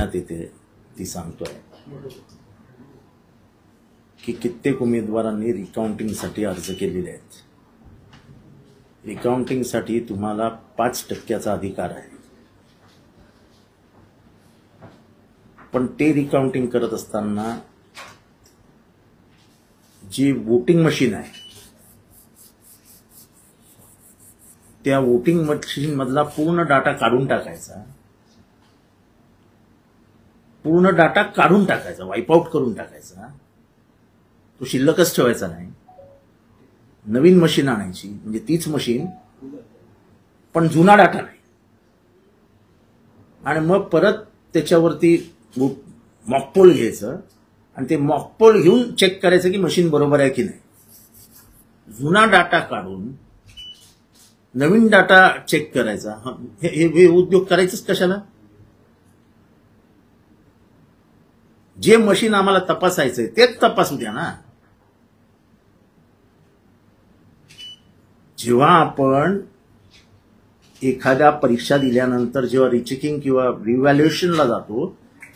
देण्यात येते ती सांगतोय की कित्येक उमेदवारांनी रिकाउंटिंगसाठी अर्ज केलेले आहेत. रिकाउंटिंगसाठी तुम्हाला 5% अधिकार आहे, पण ते रिकाउंटिंग करत असताना जी वोटिंग मशीन आहे त्या वोटिंग मशीन मधला पूर्ण डाटा काढून टाकायचा, वाईपआउट करून टाकायचा, तो शिल्लकच ठेवायचा नाही. नवीन मशीन आणायची, म्हणजे तीच मशीन पण जुना डाटा नाही, आणि मग परत त्याच्यावरती मॉकपोल घ्यायचं आणि ते मॉकपोल घेऊन चेक करायचं की मशीन बरोबर आहे की नाही. जुना डाटा काढून नवीन डाटा चेक करायचा. हे उद्योग करायचंच कशाला? जे मशीन आम्हाला तपासायचंय तेच तपासू द्या ना. जेव्हा आपण एखाद्या परीक्षा दिल्यानंतर जेव्हा रिचेकिंग किंवा रिव्हॅल्युएशनला जातो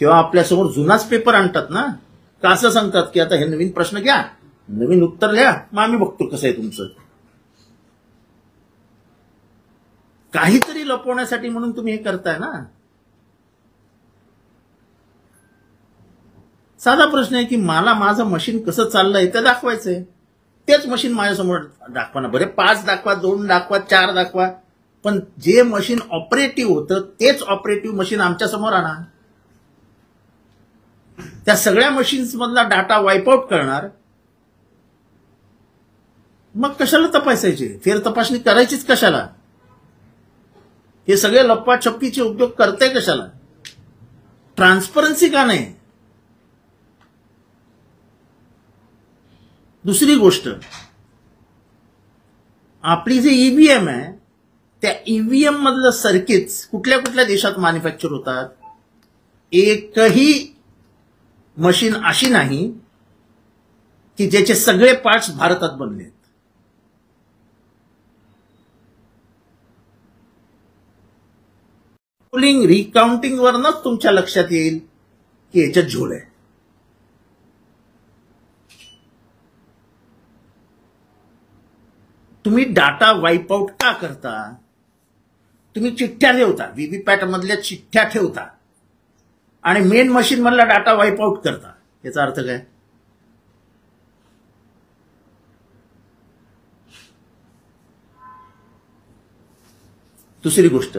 तेव्हा आपल्यासमोर जुनाच पेपर आणतात ना. का असं सांगतात की आता हे नवीन प्रश्न घ्या, नवीन उत्तर लिहा, मग आम्ही बघतो कसं आहे तुमचं. काहीतरी लपवण्यासाठी म्हणून तुम्ही हे करताय ना. साधा प्रश्न आहे की मला माझं मशीन कसं चाललंय ते दाखवायचंय. तेच मशीन माझ्यासमोर दाखवा ना. बरे 5 दाखवा, 2 दाखवा, 4 दाखवा, पण जे मशीन ऑपरेटिव्ह होतं तेच ऑपरेटिव्ह मशीन आमच्या समोर आणा. त्या सगळ्या मशीन्स मधला डाटा वाईपआउट करणार, मग कशाला तपासायचे? फेर तपासणी करायचीच कशाला? हे सगळे लप्पाछप्पीचे उद्योग करते कशाला? ट्रान्सपरन्सी का नाही? दुसरी गोष्ट, आपली जे ईव्हीएम आहे त्या ईव्हीएम मधलं सर्किट्स कुठल्या कुठल्या देशात मॅन्युफॅक्चर होतात? एकही मशीन अशी नाही की ज्याचे सगळे पार्ट्स भारतात बनलेत. पोलिंग रिकाउंटिंग वरनच तुमच्या लक्षात येईल की याच्यात झोल आहे. तुम्ही डाटा वाईपआउट का करता? तुम्ही चिठ्ठ्या ठेवता, व्हीव्हीपॅट मधल्या चिठ्ठ्या ठेवता आणि मेन मशीन मधला डाटा वाईपआउट करता. याचा अर्थ काय? दुसरी गोष्ट,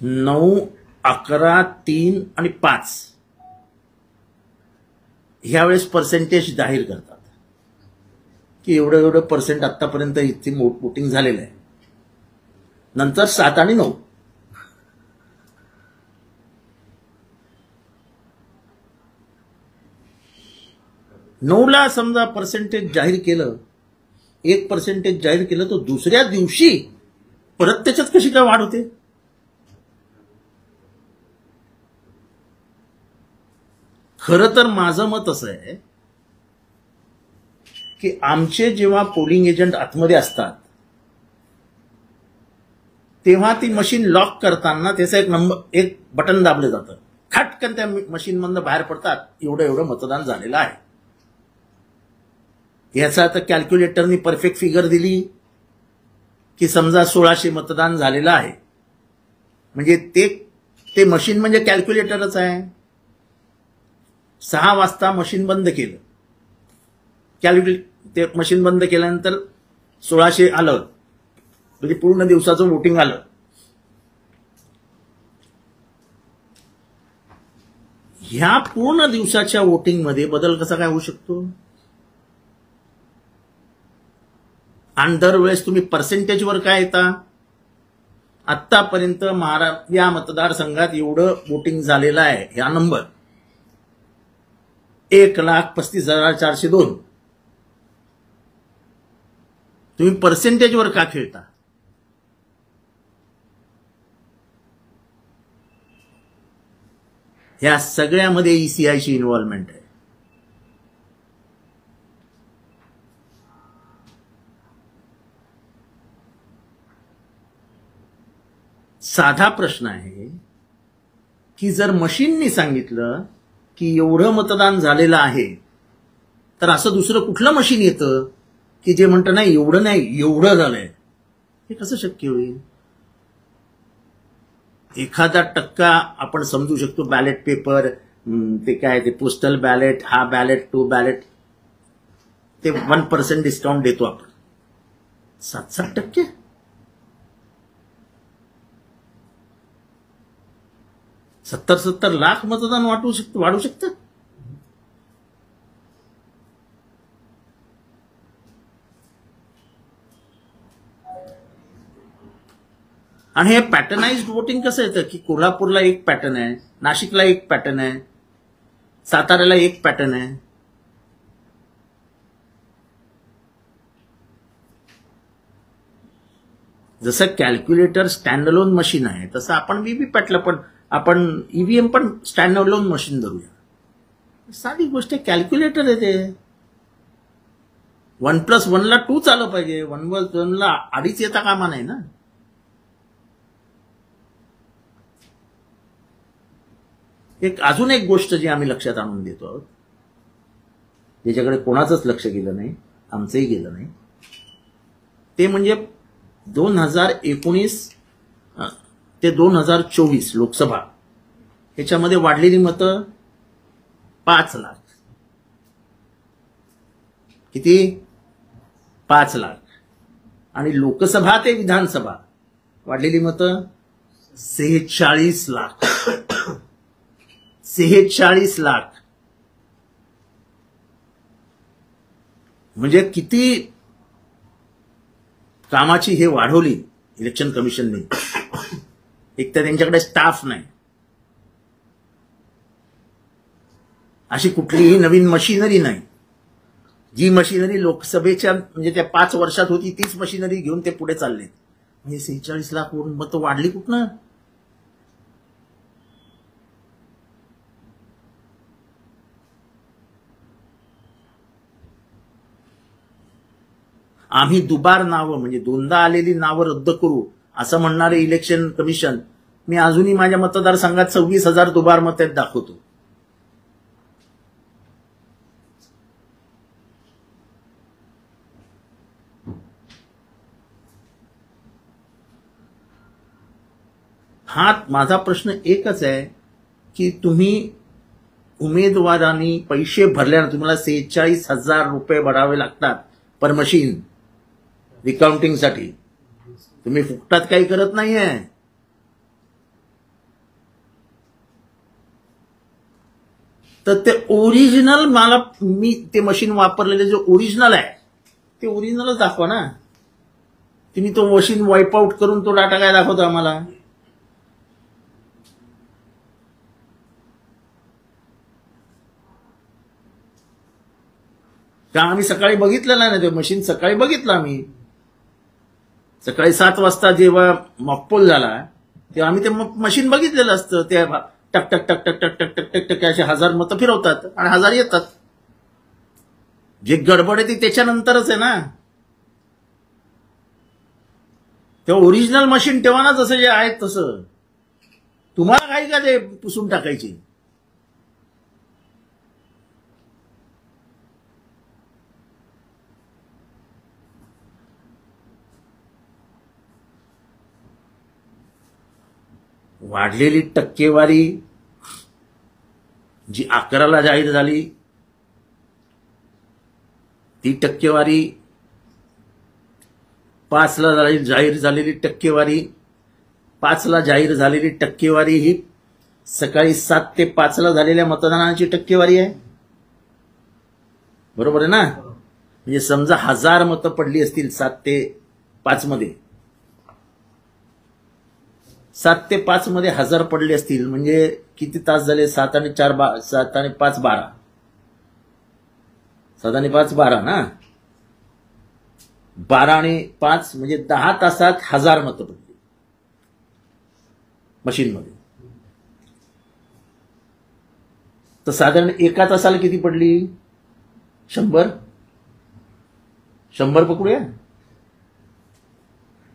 9, 11, 3 आणि 5 ह्यावेळेस पर्सेंटेज जाहीर करतात की एवढं एवढं पर्सेंट आतापर्यंत इथे वोटिंग झालेलं आहे. नंतर 7 आणि 9. ला समजा पर्सेंटेज जाहीर केलं, 1% जाहीर केलं, तर दुसऱ्या दिवशी परत त्याच्यात कशी काय वाढ होते? खरं तर माझं मत असं आहे की आमचे जेव्हा पोलिंग एजंट आतमध्ये असतात तेव्हा ती मशीन लॉक करताना त्याचं एक बटन दाबलं जातं, खटकन त्या मशीन मधनं बाहेर पडतात, एवढं एवढं मतदान झालेलं आहे. याचा आता कॅल्क्युलेटरनी परफेक्ट फिगर दिली की समजा 1600 मतदान झालेलं आहे, म्हणजे ते मशीन म्हणजे कॅल्क्युलेटरच आहे. 6 वाजता मशीन बंद केलं, ते मशीन बंद केल्यानंतर 1600 आलं, म्हणजे पूर्ण दिवसाचं वोटिंग आलं. ह्या पूर्ण दिवसाच्या वोटिंग मध्ये बदल कसा काय होऊ शकतो? आणि दरवेळेस तुम्ही पर्सेंटेजवर काय येता? आतापर्यंत या मतदारसंघात एवढं वोटिंग झालेलं आहे, ह्या नंबर 1,35,402. तुम्ही पर्सेंटेजवर का खेळता? ह्या सगळ्यामध्ये ईसीआयची इन्व्हॉल्वमेंट आहे. साधा प्रश्न आहे की जर मशीननी सांगितलं की एवढं मतदान झालेलं आहे, तर असं दुसरं कुठलं मशीन येतं की जे म्हणतं नाही एवढं नाही एवढं झालंय? हे कसं शक्य होईल? एखादा टक्का आपण समजू शकतो, बॅलेट पेपर, ते काय ते पोस्टल बॅलेट, हा बॅलेट तो बॅलेट, ते 1% डिस्काउंट देतो आपण. 7-7%? सत्तर लाख मतदान वाढू शकतं. आणि हे पॅटर्नाइज्ड वोटिंग कसं येतं की कोल्हापूरला एक पॅटर्न आहे, नाशिकला एक पॅटर्न आहे, साताऱ्याला एक पॅटर्न आहे. जसं कॅल्क्युलेटर स्टँड अलोन मशीन आहे, तसं आपण व्हीव्हीपॅटला पण आपण ईव्हीएम पण स्टँड अलोन मशीन धरूया. साधी गोष्ट आहे, कॅल्क्युलेटर आहे ते. 1+1 ला 2 आलं पाहिजे, 1+1 ला 2.5 येता कामा नाही ना. अजून एक गोष्ट जी आम्ही लक्षात आणून देतो आहोत, ज्याच्याकडे कोणाचंच लक्ष गेलं नाही, आमचंही गेलं नाही, ते म्हणजे 2019 ते 2024 लोकसभा ह्याच्यामध्ये वाढलेली मतं 5 लाख. किती? 5 लाख. आणि लोकसभा ते विधानसभा वाढलेली मतं 46 लाख. 46 लाख. म्हणजे किती कामाची हे वाढवली इलेक्शन कमिशनने. एक तर त्यांच्याकडे स्टाफ नाही, अशी कुठलीही नवीन मशिनरी नाही. जी मशिनरी लोकसभेच्या म्हणजे त्या 5 वर्षात होती तीच मशिनरी घेऊन ते पुढे चालले. म्हणजे 46 लाख वरून मतं वाढली कुठनं? आम्ही दुबार नावं म्हणजे दोनदा आलेली नावं रद्द करू असं म्हणणारे इलेक्शन कमिशन मी अजूनही माझ्या मतदारसंघात 26,000 दुबार मतं दाखवतो. हा माझा प्रश्न एकच आहे की तुम्ही उमेदवारांनी पैसे भरल्यानंतर तुम्हाला 46,000 रुपये भरावे लागतात पर मशीन रिकाउंटिंगसाठी. तुम्ही फुकटात काही करत नाहीये. तर ते ओरिजिनल मी ते मशीन वापरलेले जे ओरिजिनल आहे ते ओरिजिनलच दाखवा ना. तुम्ही तो मशीन वाईप आउट करून तो डाटा काय दाखवतो आम्हाला? का आम्ही सकाळी बघितलं नाही ना ते मशीन? सकाळी बघितलं आम्ही. सकाळी 7 वाजता जेव्हा मॉकपोल झाला तेव्हा आम्ही ते मशीन बघितलेलं असतं. ते टक टक टक टक टक टक टक टक टक असे 1000 मतं फिरवतात आणि 1000 येतात. जे गडबड आहे ती त्याच्यानंतरच आहे ना. तेव्हा ओरिजिनल मशीन तेव्हा ना जसं जे आहे तसं. तुम्हाला काही का ते पुसून टाकायची? वाढलेली टक्केवारी जी 11ला जाहीर झाली ती टक्केवारी, 5ला जाहीर झालेली टक्केवारी, 5ला जाहीर झालेली टक्केवारी ही सकाळी 7 ते 5ला झालेल्या मतदानाची टक्केवारी आहे. बरोबर आहे ना? म्हणजे समजा 1000 मतं पडली असतील 7 ते 5 मध्ये, 7 ते 5 मध्ये 1000 पडले असतील म्हणजे किती तास झाले? 7 आणि 5 12. 7 आणि 5 12 ना. 12 आणि 5 म्हणजे 10 तासात 1000 मतं पडली मशीनमध्ये. तर साधारण एका तासाला किती पडली? 100 पकडूया.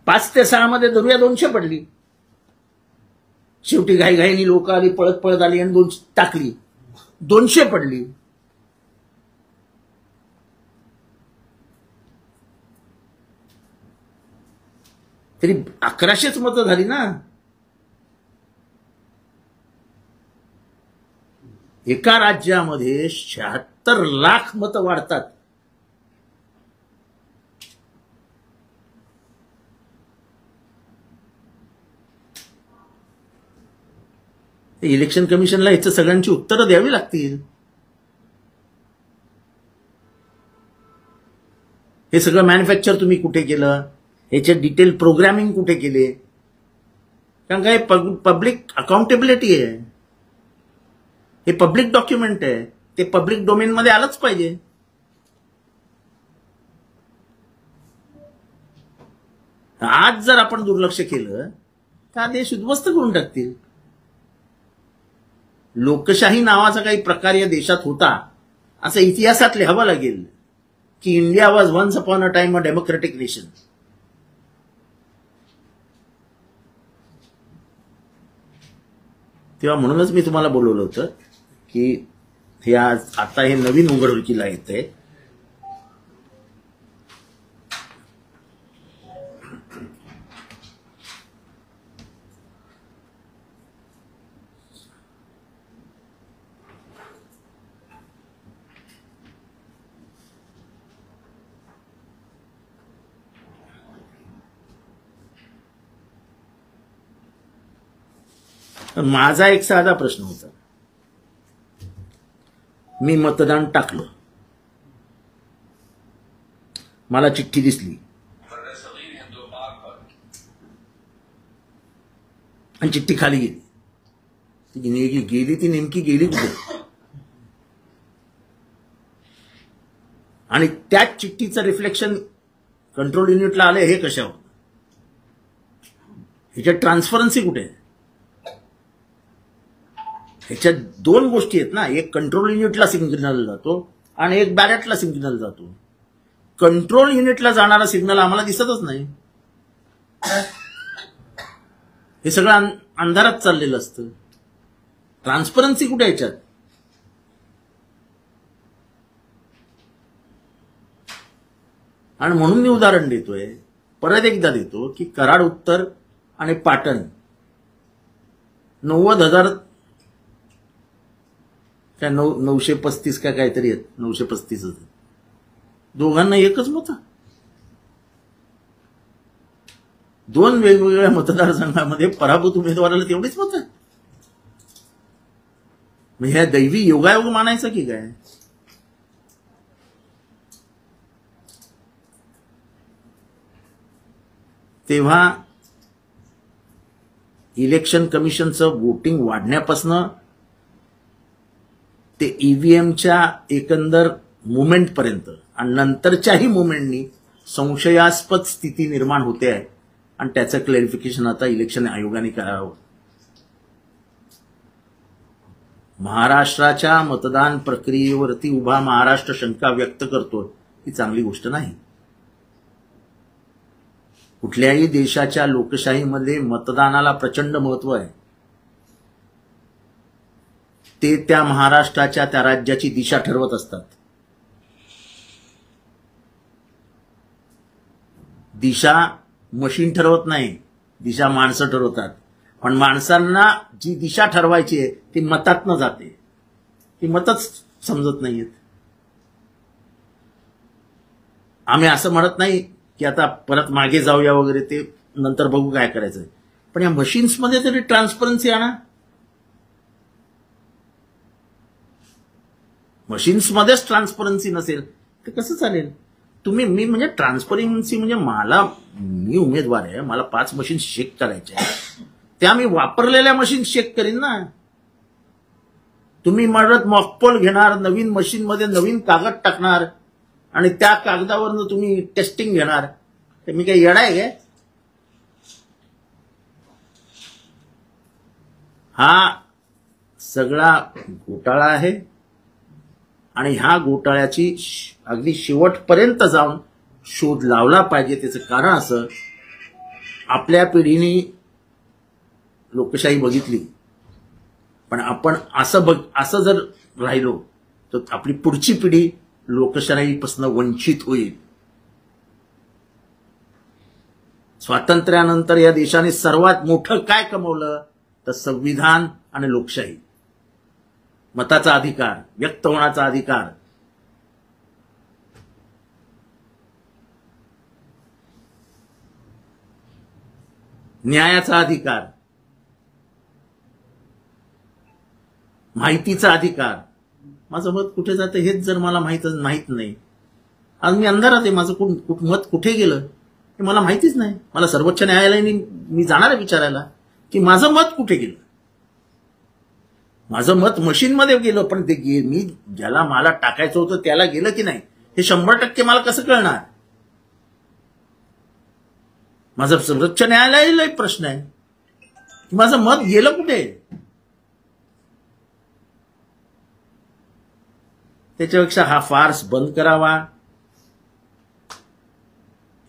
5 ते 6 मध्ये धरूया 200 पडली. शेवटी घाईघाईनी लोक आली, पळत पळत आली आणि 200 टाकली, 200 पडली. तरी 1100च मतं झाली ना. एका राज्यामध्ये 76 लाख मतं वाढतात. इलेक्शन कमिशनला याचं सगळ्यांची उत्तरं द्यावी लागतील. हे सगळं मॅन्युफॅक्चर तुम्ही कुठे केलं, याचे डिटेल प्रोग्रामिंग कुठे केले? कारण काय पब्लिक अकाउंटेबिलिटी आहे, हे पब्लिक डॉक्युमेंट आहे, ते पब्लिक डोमेन मध्ये आलंच पाहिजे. आज जर आपण दुर्लक्ष केलं तर देश उद्ध्वस्त करून टाकतील. लोकशाही नावाचा काही प्रकार या देशात होता असं इतिहासात लिहावं लागेल की India was once upon a time a democratic nation. तेव्हा म्हणूनच मी तुम्हाला बोलवलं होतं की हे आता हे नवीन उघडकीला येतंय. माझा एक साधा प्रश्न होता. मी मतदान टाकलं, मला चिठ्ठी दिसली आणि चिठ्ठी खाली गेली. ती नेमकी गेली कुठे? आणि त्याच चिठ्ठीचं रिफ्लेक्शन कंट्रोल युनिटला आले, हे कशावर? ह्याच्यात ट्रान्सपरन्सी कुठे आहे? ह्याच्यात 2 गोष्टी आहेत ना, एक कंट्रोल युनिटला सिग्नल जातो आणि एक बॅलेटला सिग्नल जातो. कंट्रोल युनिटला जाणारा सिग्नल आम्हाला दिसतच नाही. हे सगळं अंधारात चाललेलं असतं. ट्रान्सपरन्सी कुठे ह्याच्यात? आणि म्हणून मी उदाहरण देतोय, परत एकदा देतो की कराड उत्तर आणि पाटण 90,000 काय 935 काय काहीतरी आहेत, 935 दोघांना एकच मत. 2 वेगवेगळ्या मतदारसंघामध्ये पराभूत उमेदवाराला तेवढीच मत. म्हणजे ह्या दैवी योगायोग मानायचं की काय? तेव्हा इलेक्शन कमिशनचं वोटिंग वाढण्यापासून ते ईव्हीएमच्या एकंदर मुवमेंट पर्यंत आणि नंतरच्याही मुवमेंटनी संशयास्पद स्थिती निर्माण होते आहे आणि त्याचं क्लॅरिफिकेशन आता इलेक्शन आयोगाने करावं. महाराष्ट्राच्या मतदान प्रक्रियेवरती उभा महाराष्ट्र शंका व्यक्त करतो, ही चांगली गोष्ट नाही. कुठल्याही देशाच्या लोकशाहीमध्ये मतदानाला प्रचंड महत्व आहे. ते त्या महाराष्ट्राच्या, त्या राज्याची दिशा ठरवत असतात. दिशा मशीन ठरवत नाही, दिशा माणसं ठरवतात. पण माणसांना जी दिशा ठरवायची आहे ती मतातनं जाते, ती मतच समजत नाहीयेत. आम्ही असं म्हणत नाही की आता परत मागे जाऊया वगैरे, ते नंतर बघू काय करायचंय. पण या मशीन्समध्ये तरी ट्रान्सपरन्सी आणा. मशीन्समध्येच ट्रान्सपरन्सी नसेल तर कसं चालेल? तुम्ही मी म्हणजे ट्रान्सपरन्सी म्हणजे मी उमेदवार आहे, मला 5 मशीन चेक करायच्या, त्या मी वापरलेल्या मशीन चेक करीन ना. तुम्ही म्हणत मॉकपोल घेणार, नवीन मशीनमध्ये नवीन कागद टाकणार आणि त्या कागदावरनं तुम्ही टेस्टिंग घेणार, तर मी काही येडा आहे? हा सगळा घोटाळा आहे आणि ह्या घोटाळ्याची अगदी शेवटपर्यंत जाऊन शोध लावला पाहिजे. त्याचं कारण असं, आपल्या पिढीने लोकशाही बघितली, पण आपण असं जर राहिलो तर आपली पुढची पिढी लोकशाहीपासून वंचित होईल. स्वातंत्र्यानंतर या देशाने सर्वात मोठं काय कमवलं तर संविधान आणि लोकशाही, मताचा अधिकार, व्यक्त होण्याचा अधिकार. न्यायाचा अधिकार, माहितीचा अधिकार. माझं मत कुठे जातं हेच जर मला माहित नाही, आज मी अंधारात आहे. माझं मत कुठे गेलं हे मला माहितीच नाही. मला सर्वोच्च न्यायालयाने मी जाणार आहे विचारायला की माझं मत कुठे गेलं. माझं मत मशीनमध्ये गेलं, पण ते मी ज्याला मला टाकायचं होतं त्याला गेलं की नाही हे 100% मला कसं कळणार. माझं सर्वोच्च न्यायालयाला एक प्रश्न आहे की माझं मत गेलं कुठे. त्याच्यापेक्षा हा फार्स बंद करावा.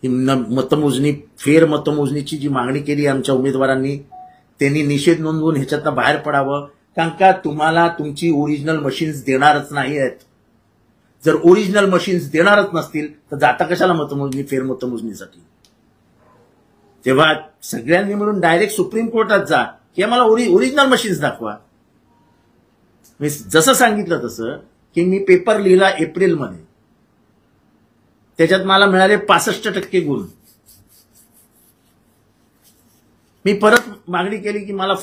ही मतमोजणी, फेर मतमोजणीची जी मागणी केली आमच्या उमेदवारांनी, त्यांनी निषेध नोंदवून ह्याच्यातनं बाहेर पडावं. कारण का तुम्हाला तुमची ओरिजिनल मशीन्स देणारच नाही आहेत. जर ओरिजिनल मशीन्स देणारच नसतील तर जाता कशाला मतमोजणी, फेर मतमोजणीसाठी. तेव्हा सगळ्यांनी मिळून डायरेक्ट सुप्रीम कोर्टात जा की आम्हाला ओरिजिनल मशीन्स दाखवा. मी जसं सांगितलं तसं की मी पेपर लिहिला एप्रिलमध्ये, त्याच्यात मला मिळाले 65% गुण. मी परत मागणी केली की मला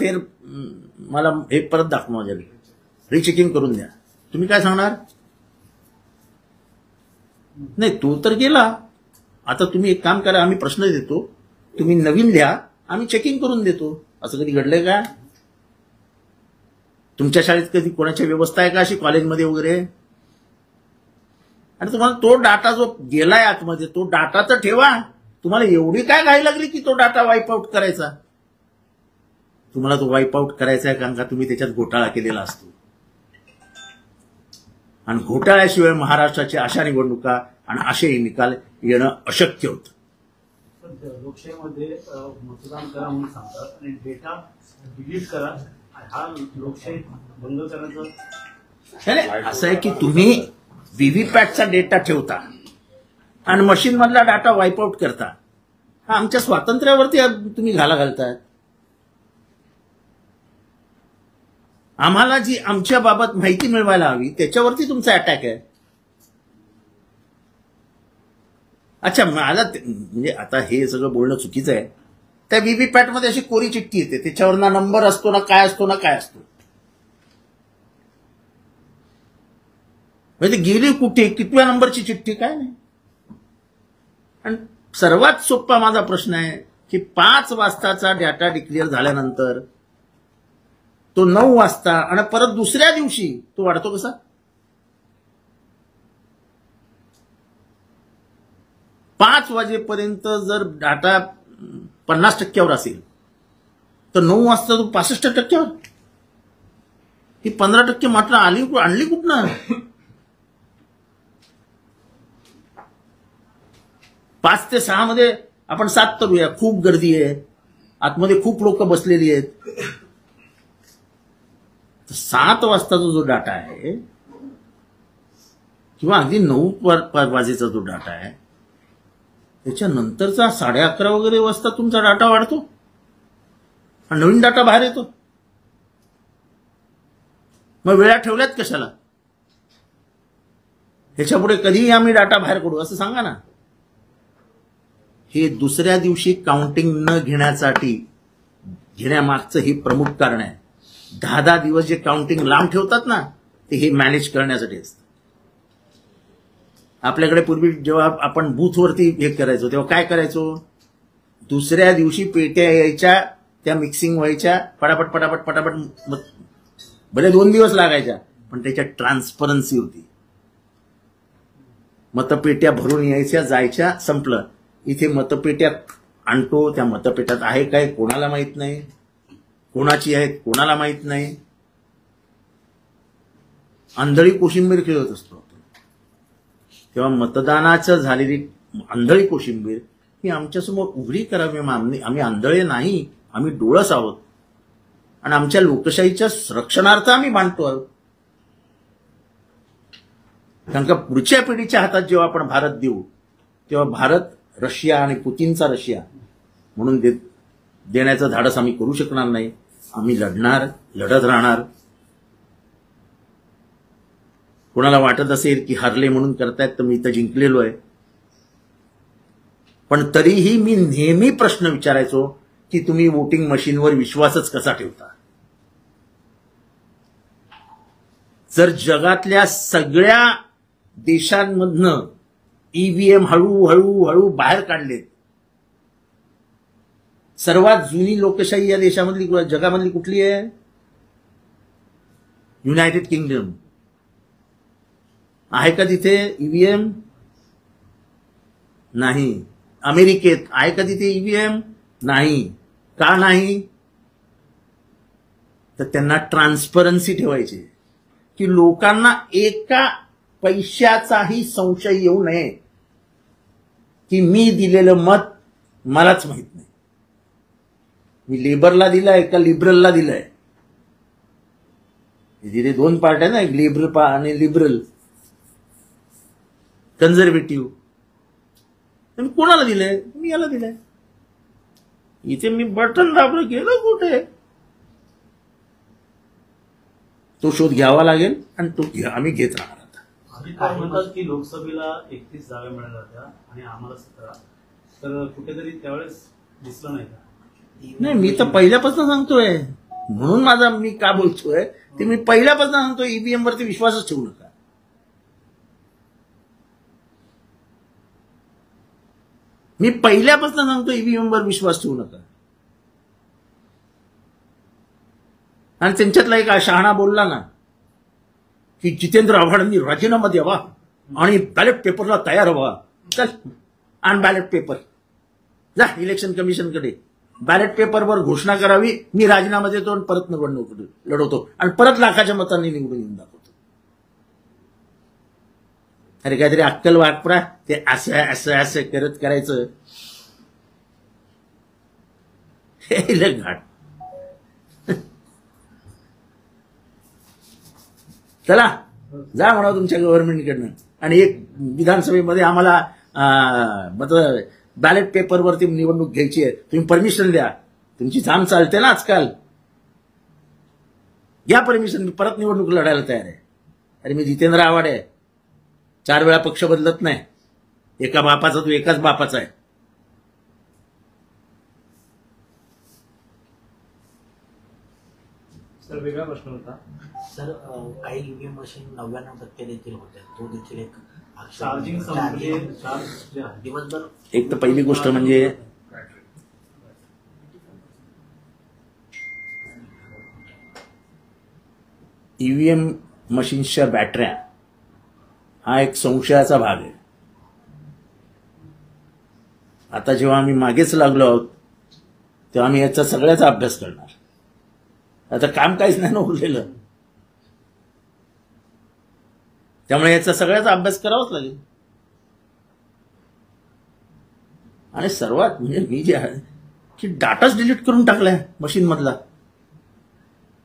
हे परत दाखवा, माझ्याकडे रिचेकिंग करून द्या. तुम्ही काय सांगणार. नाही तो तर गेला, आता तुम्ही एक काम करा, आम्ही प्रश्न देतो, तुम्ही नवीन द्या, आम्ही चेकिंग करून देतो. असं कधी घडलंय का. तुमच्या शाळेत कधी कोणाची व्यवस्था आहे का अशी कॉलेजमध्ये वगैरे. आणि तुम्हाला तो डाटा जो गेलाय आतमध्ये तो डाटा तर ठेवा. तुम्हाला एवढी काय घाई लागली की तो डाटा वाईप आउट करायचा. तुम्हाला तो वाईप आउट करायचा आहे कारण का तुम्ही त्याच्यात घोटाळा केलेला असतो. आणि घोटाळ्याशिवाय महाराष्ट्राच्या अशा निवडणुका आणि असे निकाल येणं अशक्य होतं. लोकशाहीमध्ये मतदान करा म्हणून सांगतात आणि डेटा डिलीट करा, हा लोकशाही भंग करण्याचं. असं आहे की तुम्ही व्हीव्हीपॅटचा डेटा ठेवता आणि मशीन मधला डाटा वाईप आउट करता. हा आमच्या स्वातंत्र्यावरती तुम्ही घाला घालताय. आम्हाला जी आमच्या बाबत माहिती मिळवायला हवी त्याच्यावरती तुमचा अटॅक आहे. अच्छा, मला म्हणजे आता हे सगळं बोलणं चुकीचं आहे. त्या व्हीव्हीपॅटमध्ये अशी कोरी चिठ्ठी येते, त्याच्यावर ना नंबर असतो ना काय असतो ना काय असतो. म्हणजे गेली कुठे, कितव्या नंबरची चिठ्ठी काय नाही. आणि सर्वात सोपा माझा प्रश्न आहे की 5 वाजताचा डाटा डिक्लेअर झाल्यानंतर तो 9 वाजता आणि परत दुसऱ्या दिवशी तो वाढतो कसा. 5 वाजेपर्यंत जर डाटा 50% असेल तर 9 वाजता तो 65%. ही 15% मात्र आणली कुठनं. 5 ते 6 मध्ये आपण 7 करूया. खूप गर्दी आहे, आतमध्ये खूप लोक बसलेली आहेत. 7 वाजताचा जो डाटा आहे किंवा अगदी 9 वाजेचा जो डाटा आहे त्याच्यानंतरचा 11:30 वगैरे वाजता तुमचा डाटा वाढतो आणि नवीन डाटा बाहेर येतो. मग वेळा ठेवल्यात कशाला. ह्याच्यापुढे कधीही आम्ही डाटा बाहेर करू असं सांगा ना. हे दुसऱ्या दिवशी काउंटिंग न घेण्यामागचं हे प्रमुख कारण आहे. 10 दिवस जे काउंटिंग लांब ठेवतात ना ते हे मॅनेज करण्यासाठी असतं. आपल्याकडे पूर्वी जेव्हा आपण बूथवरती हे करायचो तेव्हा काय करायचो, दुसऱ्या दिवशी पेट्या यायच्या, त्या मिक्सिंग व्हायच्या, पटापट पटापट पटापट, भले 2 दिवस लागायच्या पण त्याच्यात ट्रान्सपरन्सी होती. मतपेट्या भरून यायच्या, जायच्या, संपलं. इथे मतपेट्या आणतो, त्या मतपेट्यात आहे काय कोणाला माहित नाही, कोणाची आहेत कोणाला माहित नाही. आंधळी कोशिंबीर खेळत असतो. तेव्हा मतदानाचं झालेली आंधळी कोशिंबीर ही आमच्यासमोर उघडी करावी. आम्ही आंधळे नाही, आम्ही डोळस आहोत. आणि आमच्या लोकशाहीच्या रक्षणार्थ आम्ही मांडतो आहोत. कारण का पुढच्या पिढीच्या हातात जेव्हा आपण भारत देऊ तेव्हा भारत रशिया आणि पुतीनचा रशिया म्हणून देण्याचं धाडस आम्ही करू शकणार नाही. आम्ही लढणार, लढत राहणार. कोणाला वाटत असेल की हरले म्हणून करतायत तर मी इथं जिंकलेलो आहे, पण तरीही मी नेहमी प्रश्न विचारायचो की तुम्ही वोटिंग मशीनवर विश्वासच कसा ठेवता. जर जगातल्या सगळ्या देशांमधनं ईव्हीएम हळूहळू बाहेर काढलेत, सर्वात जुनी लोकशाही या देशामधली जगामधली कुठली आहे? United kingdom. आहे का तिथे ईव्हीएम? नाही. अमेरिकेत आहे का तिथे ईव्हीएम? नाही. का नाही? तर त्यांना ट्रान्सपरन्सी ठेवायची की लोकांना एका पैशाचाही संशय येऊ नये की मी दिलेलं मत मलाच माहित नाही, मी लेबरला दिलंय का लिबरलला दिलंय. तिथे दोन पार्ट्या ना, एक लिबरल आणि लिबरल, कन्झर्वेटिव्ह. मी कोणाला दिलंय? मी याला दिलंय. इथे मी बटन दाबलं, गेलं कुठे? तो शोध घ्यावा लागेल आणि तो आम्ही घेत राहणार. काय म्हणतात की लोकसभेला 31 जागा मिळाल्या होत्या आणि आम्हाला 17, तर कुठेतरी त्यावेळेस दिसलं नाही का? नाही, मी तर पहिल्यापासून सांगतोय, म्हणून मी का बोलतोय ते मी पहिल्यापासून सांगतोय, ईव्हीएम वरती विश्वासच ठेवू नका. मी पहिल्यापासून सांगतो ईव्हीएम वर विश्वास ठेवू नका. आणि त्यांच्यातला एक शहाणा बोलला ना की जितेंद्र आव्हाडांनी राजीनामा द्यावा आणि बॅलेट पेपरला तयार व्हा. चल आण बॅलेट पेपर, जा इलेक्शन कमिशनकडे, बॅलेट पेपरवर घोषणा करावी, मी राजीनामा देतो आणि परत निवडणूक लढवतो आणि परत लाखाच्या मतांनी निवडून येऊन दाखवतो. अरे काहीतरी अक्कल वापरा. ते असं करत करायचं हे घाट. चला जा म्हणा तुमच्या गव्हर्नमेंटकडनं, आणि एक विधानसभेमध्ये आम्हाला बॅलेट पेपरवरती निवडणूक घ्यायची आहे, तुम्ही परमिशन द्या. तुमची जाम चालते ना आजकाल, घ्या परमिशन, मी परत निवडणूक लढायला तयार आहे. अरे मी जितेंद्र आव्हाड आहे, 4 वेळा पक्ष बदलत नाही, एका बापाचा तो एकाच बापाचा आहे. सर वेगळा प्रश्न होता. सर काही ईव्हीएम मशीन 99% देखील होत्या, तो देखील एक चार्जिंग दिवसभर. एक तर पहिली गोष्ट म्हणजे ईव्हीएम मशीन्सच्या बॅटऱ्या हा एक संशयाचा भाग आहे. आता जेव्हा आम्ही मागेच लागलो आहोत तेव्हा आम्ही याचा सगळ्याचा अभ्यास करणार. आता काम काहीच नाही ना उरलेलं, त्यामुळे याचा सगळ्याचा अभ्यास करावाच लागेल. आणि सर्वात म्हणजे मी जे आहे की डाटाच डिलीट करून टाकलाय मशीन मधला,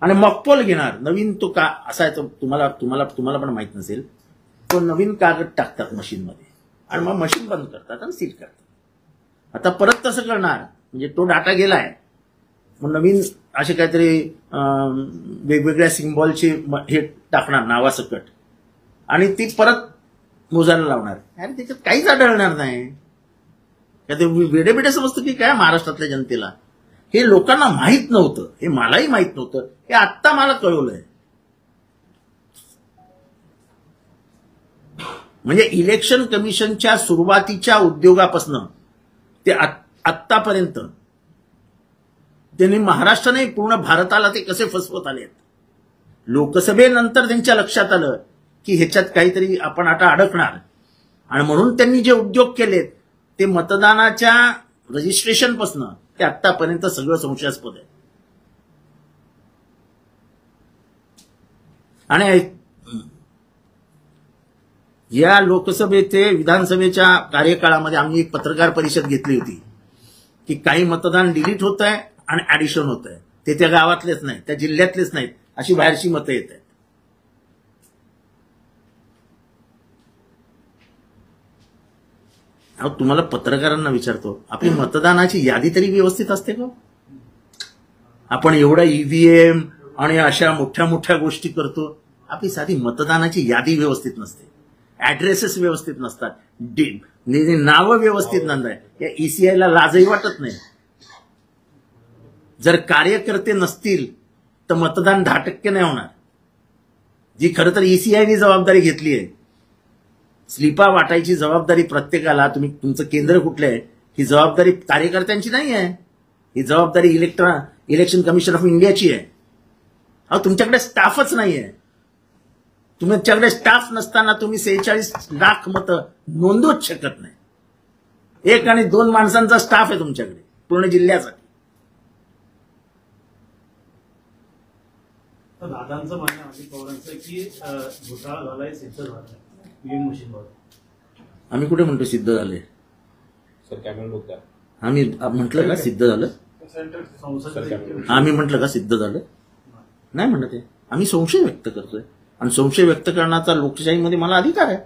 आणि मॉकपोल घेणार नवीन. तो का असा आहे, तुम्हाला पण माहित नसेल, तो नवीन कागद टाकतात मशीनमध्ये आणि मग मशीन बंद करतात आणि सील करतात. आता परत तसं करणार म्हणजे तो डाटा गेलाय, मग नवीन असे काहीतरी वेगवेगळ्या सिम्बॉलचे हे टाकणार नावासकट, आणि ती परत मोजायला लावणार. अरे त्याच्यात काहीच आढळणार नाही. ते वेडे समजतं की काय महाराष्ट्रातल्या जनतेला. हे लोकांना माहित नव्हतं, हे मलाही माहित नव्हतं, हे आत्ता मला कळवलंय. म्हणजे इलेक्शन कमिशनच्या सुरुवातीच्या उद्योगापासून ते आत्तापर्यंत त्यांनी महाराष्ट्राने पूर्ण भारताला ते कसे फसवत आलेत. लोकसभेनंतर त्यांच्या लक्षात आलं की ह्याच्यात काहीतरी आपण आता अडकणार, आणि म्हणून त्यांनी जे उद्योग केलेत ते मतदानाच्या रजिस्ट्रेशन पासून ते आत्तापर्यंत सगळं संशयास्पद आहे. आणि या लोकसभे ते विधानसभेच्या कार्यकाळामध्ये आम्ही एक पत्रकार परिषद घेतली होती की काही मतदान डिलीट होत आहे आणि ऍडिशन होत आहे. ते त्या गावातलेच नाहीत, त्या जिल्ह्यातलेच नाहीत, अशी बाहेरची मतं येत आहेत. अहो, तुम्हाला पत्रकारांना विचारतो, आपली मतदानाची यादी तरी व्यवस्थित असते का? आपण एवढा ईव्हीएम आणि अशा मोठ्या मोठ्या गोष्टी करतो, आपली साधी मतदानाची यादी व्यवस्थित नसते, ऍड्रेसेस व्यवस्थित नसतात, नावं व्यवस्थित नसतात. या ईसीआयला लाजही वाटत नाही. जर कार्यकर्ते नसतील तर मतदान 10% नाही होणार. जी खरं तर ईसीआयने जबाबदारी घेतली आहे, स्लिपा वाटायची जबाबदारी प्रत्येकाला, तुम्ही तुमचं केंद्र कुठलं आहे ही जबाबदारी कार्यकर्त्यांची नाही आहे, ही जबाबदारी इलेक्शन कमिशन ऑफ इंडियाची आहे. अहो, तुमच्याकडे स्टाफच नाहीये. तुमच्याकडे स्टाफ नसताना तुम्ही 46 लाख मतं नोंदवूच शकत नाही. 1 आणि 2 माणसांचा स्टाफ आहे तुमच्याकडे पूर्ण जिल्ह्यासाठी. तर दादांचं म्हणणं अजित पवारांचं की घोटाळा झालाय, सिद्ध झालाय ईव्हीएम मशीनवर. आम्ही कुठे म्हणतो सिद्ध झाले? सर कॅमेरा लोक द्या. आम्ही म्हटलं का सिद्ध झालं? आम्ही म्हटलं का सिद्ध झालं? नाही म्हणत आहे. आम्ही संशय व्यक्त करतोय, आणि संशय व्यक्त करण्याचा लोकशाहीमध्ये मला अधिकार आहे.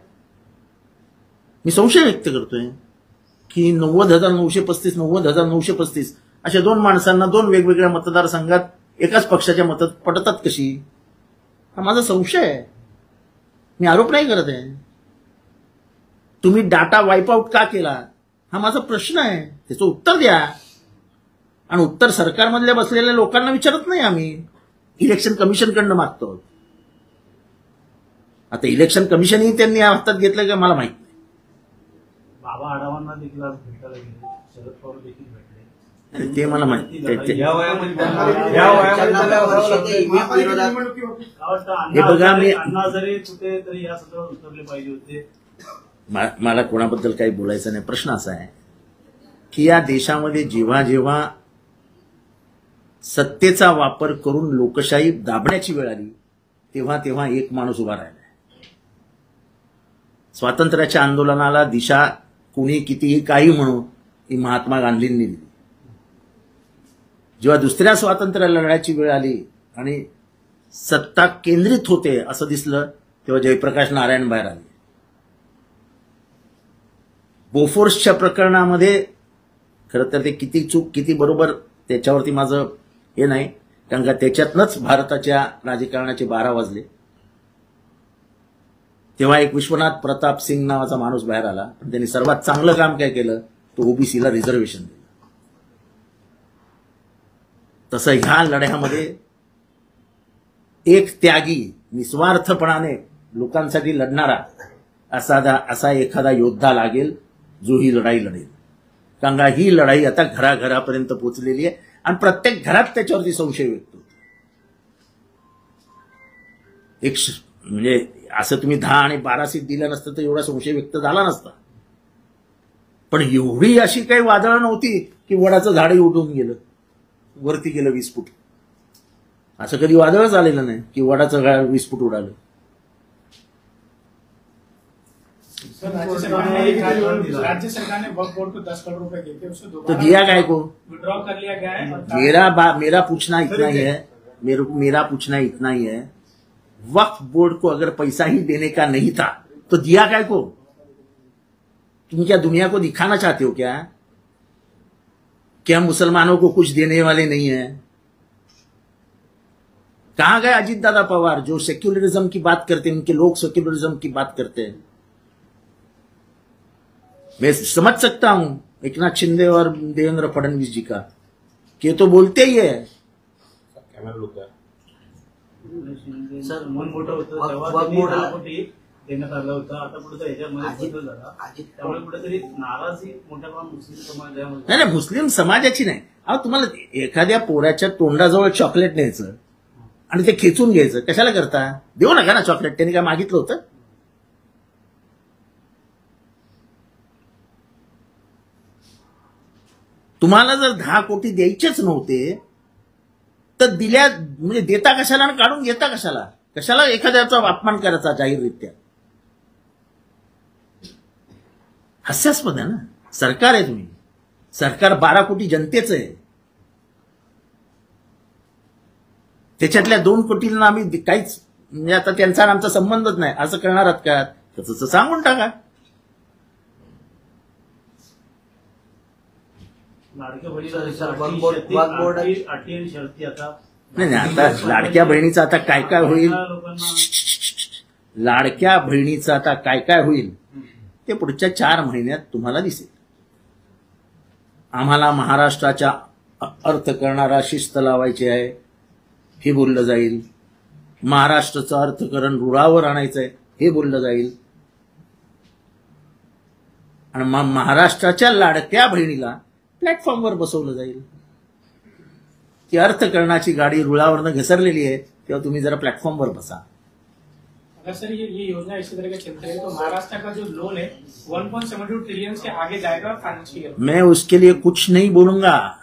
मी संशय व्यक्त करतोय की 90,935 90,935 अशा 2 माणसांना 2 वेगवेगळ्या मतदारसंघात एकाच पक्षाच्या मतं पडतात कशी? हा माझा संशय आहे. मी आरोप नाही करत आहे. तुम्ही डाटा वाईप आउट का केला हा माझा प्रश्न आहे, त्याचं उत्तर द्या. आणि उत्तर सरकारमधल्या बसलेल्या लोकांना विचारत नाही, आम्ही इलेक्शन कमिशनकडनं मागतो. आता इलेक्शन कमिशनही त्यांनी हातात घेतलं का मला माहित नाही. बाबा आढावांना देखील आज भेटायला गेले, शरद पवार देखील भेटले. ते मला माहिती. हे बघा, मी अण्णा जरी कुठेतरी या सत्रात उतरले पाहिजे होते. मला कोणाबद्दल काही बोलायचं नाही. प्रश्न असा आहे की या देशामध्ये जेव्हा जेव्हा सत्तेचा वापर करून लोकशाही दाबण्याची वेळ आली तेव्हा तेव्हा एक माणूस उभा राहिला. स्वातंत्र्याच्या आंदोलनाला दिशा कुणी कितीही काही म्हणू ही महात्मा गांधींनी दिली. जेव्हा दुसऱ्या स्वातंत्र्य लढ्याची वेळ आली आणि सत्ता केंद्रित होते असं दिसलं तेव्हा जयप्रकाश नारायण बाहेर आले. बोफोर्सच्या प्रकरणामध्ये खरं तर ते किती चूक किती बरोबर त्याच्यावरती माझं हे नाही, कारण का त्याच्यातनंच भारताच्या राजकारणाचे 12 वाजले. तेव्हा एक विश्वनाथ प्रताप सिंग नावाचा माणूस बाहेर आला, पण त्यांनी सर्वात चांगलं काम काय केलं, तो ओबीसीला रिझर्वेशन दिलं. तसं ह्या लढ्यामध्ये एक त्यागी निस्वार्थपणाने लोकांसाठी लढणारा असा एखादा योद्धा लागेल जो ही लढाई लढेल. कारण का ही लढाई आता घराघरापर्यंत पोहोचलेली आहे आणि प्रत्येक घरात त्याच्यावरती संशय व्यक्त होतो. म्हणजे असं तुम्ही 10 आणि 12 सीट दिलं नसतं तर एवढा संशय व्यक्त झाला नसता. पण एवढी अशी काही वादळ नव्हती की वडाचं झाडही उडून गेलं, वरती गेलं 20 फूट. असं कधी वादळच आलेलं नाही की वडाचं झाड 20 फूट उडालं. राज्य सरकार ने वक्फ बोर्ड को 10 करोड़ रुपए देते तो दिया काय को? विड्रॉ कर लिया गया है. मेरा पूछना इतना ही है, मेरा पूछना इतना ही है, वक्फ बोर्ड को अगर पैसा ही देने का नहीं था तो दिया काय को? तुम क्या दुनिया को दिखाना चाहते हो क्या कि हम मुसलमानों को कुछ देने वाले नहीं है? कहां गए अजीत दादा पवार जो सेक्युलरिज्म की बात करते हैं, उनके लोग सेक्युलरिज्म की बात करते हैं. मैं समझ सकता हूं एकनाथ शिंदे और देवेंद्र फडणवीस जी का कि तो बोलते ही है. कॅमेरा लोक द्या. सर मन मोठं होतं तेव्हा त्यांनी 10 कोटी देण्यात आलं होतं. आता कुठे ह्याच्यामध्ये बदल झाला, त्यामुळे कुठेतरी नाराजी मोठ्या प्रमाणात मुस्लिम समाजामध्ये. नाही, मुस्लिम समाजाची नाही. अहो, तुम्हाला एखाद्या पोराच्या तोंडाजवळ चॉकलेट न्यायचं आणि ते खेचून घ्यायचं कशाला करता? देऊ नका ना चॉकलेट, त्यांनी काय मागितलं होतं? तुम्हाला जर 10 कोटी द्यायचेच नव्हते तर दिल्या म्हणजे देता कशाला आणि काढून घेता कशाला? कशाला एखाद्याचा अपमान करायचा जाहीररित्या? हास्यास्पद आहे ना. सरकार आहे तुम्ही, सरकार 12 कोटी जनतेचं आहे. त्याच्यातल्या 2 कोटींना आम्ही काहीच म्हणजे आता त्यांचा आणि आमचा संबंधच नाही असं करणार आहात का? तसं सांगून टाका. लाडक्या सर, वक्फ अटी आणि शर्ती आता नाही आता लाडक्या बहिणीचं आता काय काय होईल, लोकांना लाडक्या बहिणीचं आता काय काय होईल ते पुढच्या 4 महिन्यात तुम्हाला दिसेल. आम्हाला महाराष्ट्राच्या अर्थकारणाला शिस्त लावायची आहे हे बोललं जाईल. महाराष्ट्राचं अर्थकारण रुळावर आणायचं आहे हे बोललं जाईल. आणि महाराष्ट्राच्या लाडक्या बहिणीला प्लॅटफॉर्मवर बसवलं जाईल. ती अर्थकारणाची गाडी रुळावरनं घसरलेली आहे तेव्हा तुम्ही जरा प्लॅटफॉर्मवर बसा. अगर सर ये योजना इसी तरह के चलते रहे तो महाराष्ट्र का जो लोन है 1.72 ट्रिलियन से आगे जाएगा फाइनेंशियल ईयर. मैं उसके लिए कुछ नहीं बोलूंगा.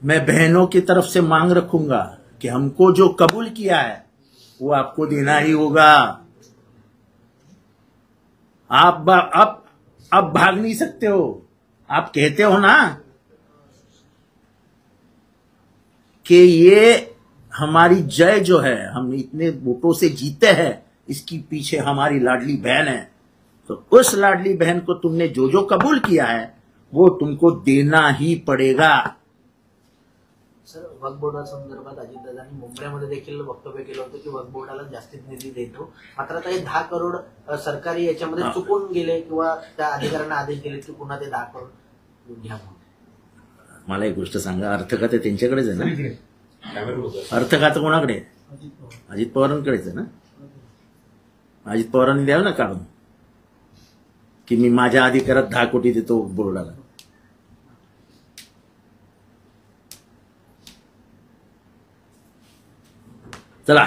मैं बहनों की तरफ से मांग रखूंगा कि हमको जो कबूल किया है वो आपको देना ही होगा. आप भाग नहीं सकते हो. आप कहते हो ना कि ये हमारी जय जो है, हम इतने वोटों से जीते हैं, इसकी पीछे हमारी लाडली बहन है. तो उस लाडली बहन को तुमने जो जो कबूल किया है वो तुमको देना ही पड़ेगा. सर, वक्फ बोर्डासंदर्भात अजितदादांनी मुंबईमध्ये देखील वक्तव्य केलं होतं की वक्फ बोर्डाला जास्तीत निधी देतो. मात्र आता हे 10 करोड सरकारी याच्यामध्ये चुकून गेले किंवा त्या अधिकाऱ्यांना आदेश दिले की पुन्हा ते 10 करोड घ्या म्हणून. मला एक गोष्ट सांगा, अर्थखाते त्यांच्याकडेच आहे ना? कॅमेरा लोक अर्थ खातं कोणाकडे आहे? अजित पवारांकडेच आहे ना? अजित पवारांनी द्यावं ना काढून की मी माझ्या अधिकारात 10 कोटी देतो बोर्डाला. चला